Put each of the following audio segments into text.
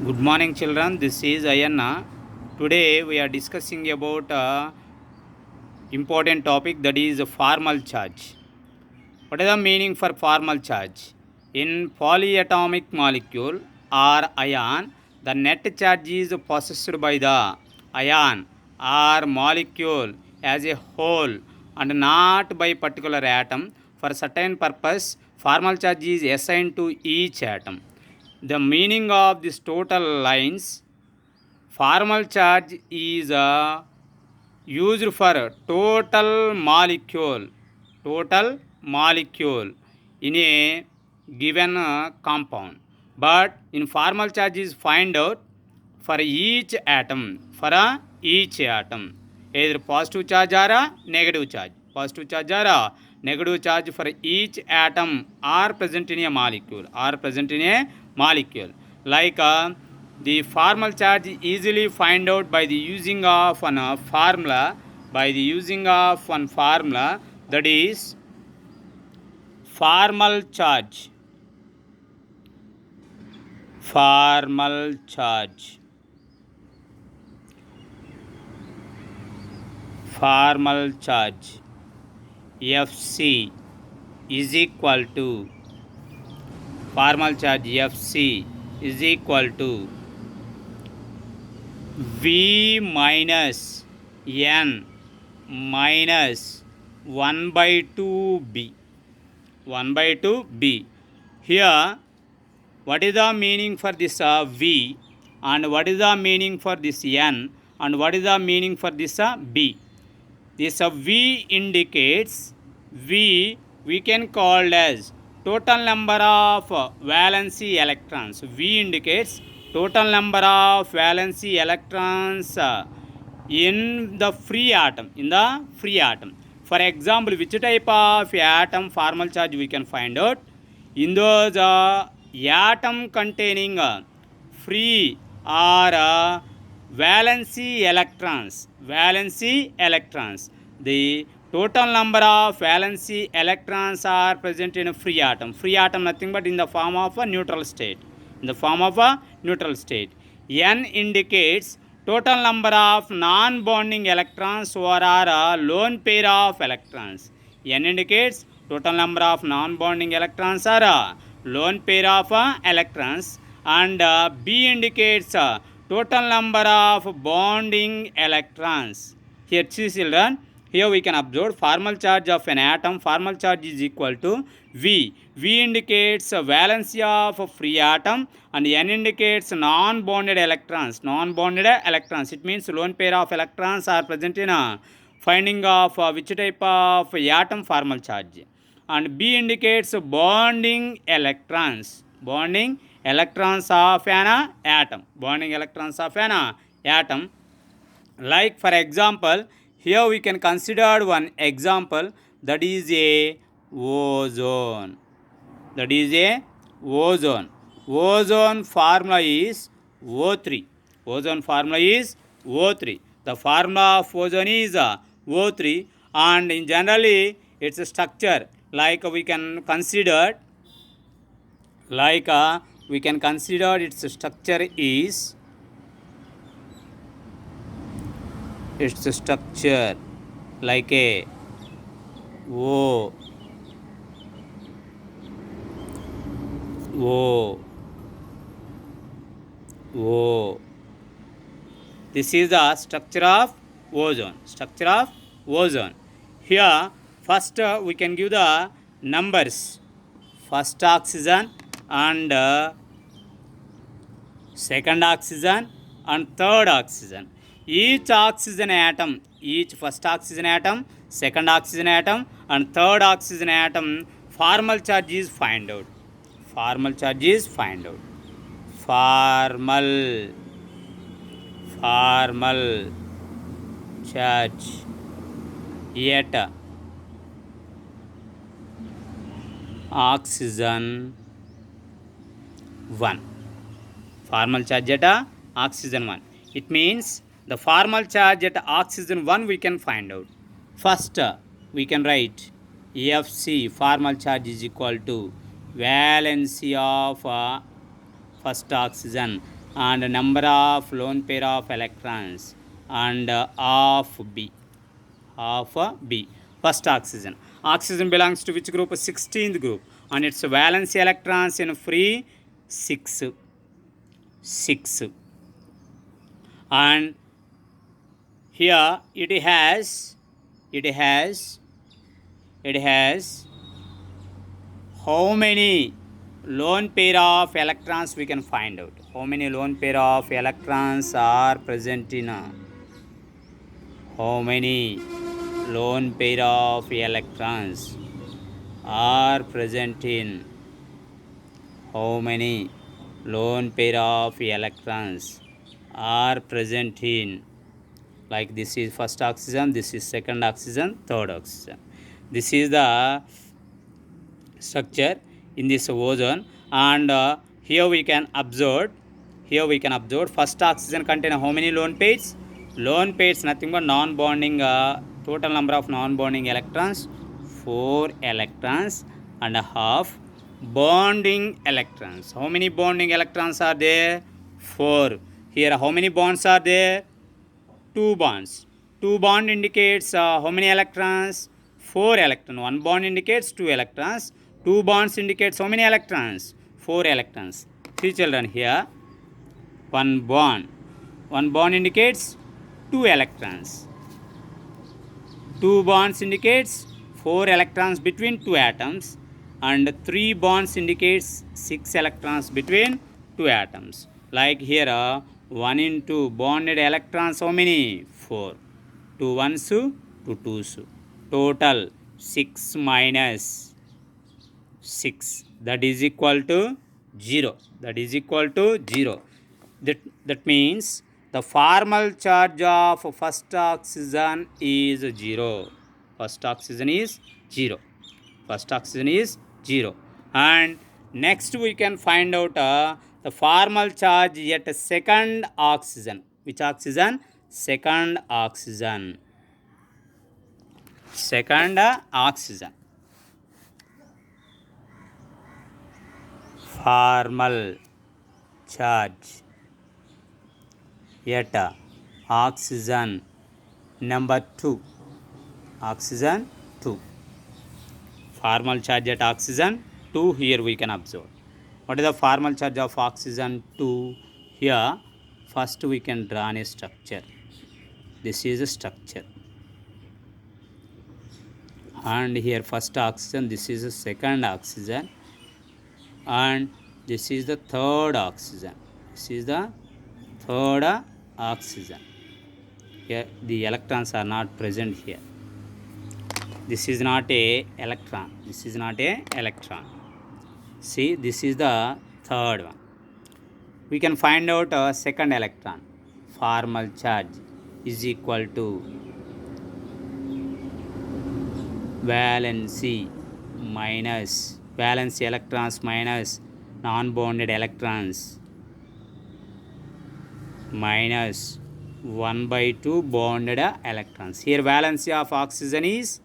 Good morning, children. This is Ayanna. Today we are discussing about a important topic, that is formal charge. What is the meaning for formal charge? In polyatomic molecule or ion, the net charge is possessed by the ion or molecule as a whole and not by particular atom. For certain purpose, formal charge is assigned to each atom. The meaning of this total lines: formal charge is used for total molecule in a given compound, but informal charge is find out for each atom, either positive charge or a negative charge for each atom are present in a molecule, like the formal charge easily find out by the using of one formula, that is formal charge. Formal charge. Formal charge. Fc is equal to formal charge Fc is equal to V minus N minus 1 by 2b. 1 by 2b. Here, what is the meaning for this V, and what is the meaning for this N, and what is the meaning for this B? This V indicates, we can call as total number of valency electrons. V indicates total number of valency electrons in the free atom. For example, which type of atom formal charge we can find out? In those atom containing free or valency electrons. The total number of valency electrons are present in a free atom. Free atom nothing but in the form of a neutral state. N indicates total number of non-bonding electrons or a lone pair of electrons. N indicates total number of non-bonding electrons or a lone pair of electrons, and B indicates total number of bonding electrons. Here, children, here we can observe formal charge of an atom. Formal charge is equal to V. V indicates valency of a free atom, and N indicates non-bonded electrons. It means lone pair of electrons are present in a finding of which type of atom formal charge. And B indicates bonding electrons. Bonding electrons of an atom. Like, for example, here we can consider one example, that is a ozone. Ozone formula is O3. The formula of ozone is O3, and in generally its structure, like we can consider its structure is like a O. This is the structure of ozone. Here, first we can give the numbers. First oxygen and second oxygen and third oxygen. Each first oxygen atom, second oxygen atom, and third oxygen atom formal charge is find out. Formal charge at oxygen 1. Formal charge at oxygen 1. It means the formal charge at oxygen 1 we can find out. First, we can write Fc, formal charge, is equal to valency of first oxygen and number of lone pair of electrons and of B. Of B. First oxygen. Oxygen belongs to which group? 16th group. And its valence electrons in free 6. 6. And here it has how many lone pair of electrons we can find out. How many lone pair of electrons are present in how many lone pair of electrons are present in how many lone pair of electrons are present in, like this is first oxygen, this is second oxygen, third oxygen. This is the structure in this ozone, and here we can observe first oxygen contain how many lone pairs? Lone pairs nothing but non-bonding, total number of non-bonding electrons 4 electrons and a half bonding electrons. How many bonding electrons are there? 4. Here how many bonds are there? 2 bonds. 2 bond indicates how many electrons? 4 electrons. 1 bond indicates 2 electrons. 2 bonds indicates how many electrons? 4 electrons. See children, here 1 bond. 1 bond indicates 2 electrons. 2 bonds indicates 4 electrons between 2 atoms, and 3 bonds indicates 6 electrons between 2 atoms. Like here 1 into bonded electrons how many? 4. 2 ones, 2 twos. Total 6 minus 6, that is equal to 0. That is equal to 0. That means the formal charge of first oxygen is 0. First oxygen is 0. First oxygen is 0. And next we can find out the formal charge at second oxygen. Which oxygen? Second oxygen. Second oxygen. Formal charge at oxygen number 2. Oxygen 2. Formal charge at oxygen 2, here we can observe. What is the formal charge of oxygen 2? Here first we can draw a structure. This is a structure. And here first oxygen, this is the second oxygen, and this is the third oxygen. This is the third oxygen. Here the electrons are not present here. This is not a electron. This is not a electron. See, this is the third one. We can find out a second electron. Formal charge is equal to valency electrons minus non-bonded electrons minus 1 by 2 bonded electrons. Here valency of oxygen is,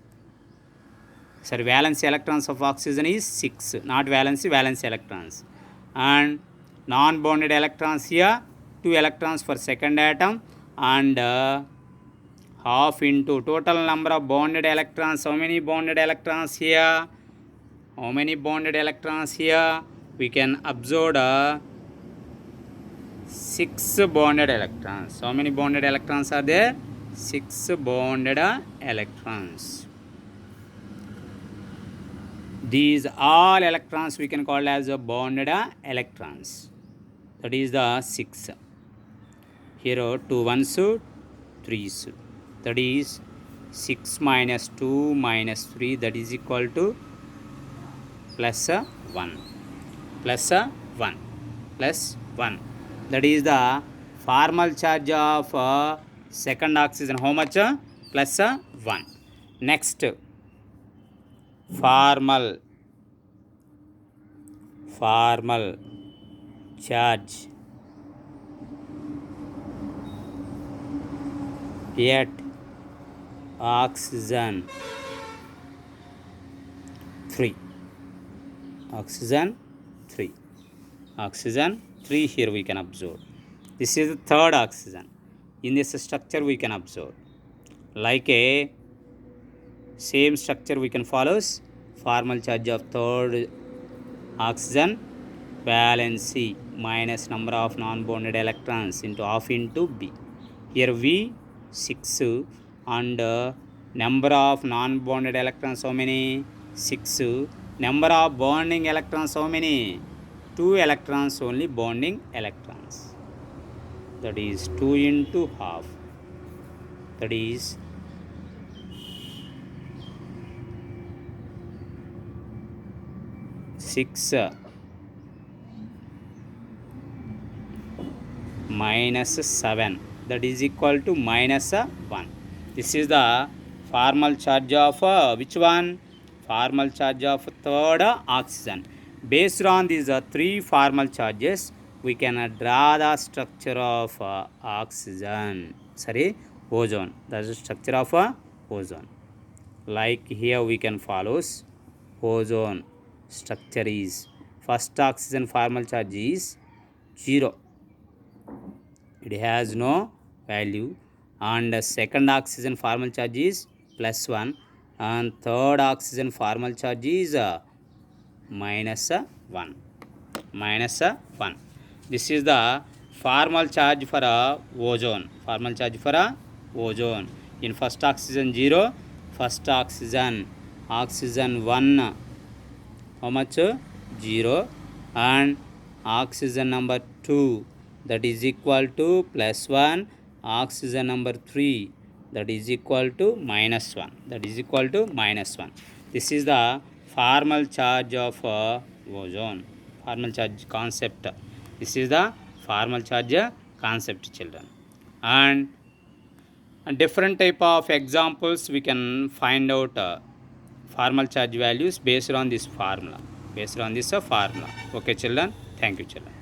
valency electrons of oxygen is 6, not valency electrons. And non-bonded electrons here 2 electrons for second atom, and half into total number of bonded electrons. How many bonded electrons here? How many bonded electrons here? We can observe 6 bonded electrons. How many bonded electrons are there? 6 bonded electrons. These all electrons we can call as bonded electrons. That is the 6. Here 2 ones, 3s. That is 6 minus 2 minus 3, that is equal to plus 1. Plus 1. Plus 1. That is the formal charge of second oxygen. How much? Plus 1. Next, formal charge at oxygen 3. Oxygen 3. Oxygen 3, here we can observe. This is the third oxygen. In this structure we can observe like a same structure we can follow. Formal charge of third oxygen, valency minus number of non-bonded electrons into half into B. Here V 6 and number of non-bonded electrons how many? 6. Number of bonding electrons how many? 2 electrons only bonding electrons. That is 2 into half. That is six minus 7, that is equal to minus 1. This is the formal charge of which one? Formal charge of third oxygen. Based on these three formal charges, we can draw the structure of oxygen. Sorry, ozone. That is the structure of ozone. Like here we can follows ozone structure is first oxygen formal charge is 0. It has no value, and second oxygen formal charge is +1, and third oxygen formal charge is minus 1. This is the formal charge for ozone. Formal charge for ozone. In first oxygen 0, first oxygen 1, how much? 0, and oxygen number 2, that is equal to +1, oxygen number 3, that is equal to -1. This is the formal charge of ozone. Formal charge concept. This is the formal charge concept, children. And different type of examples we can find out formal charge values based on this formula. Okay, children. Thank you, children.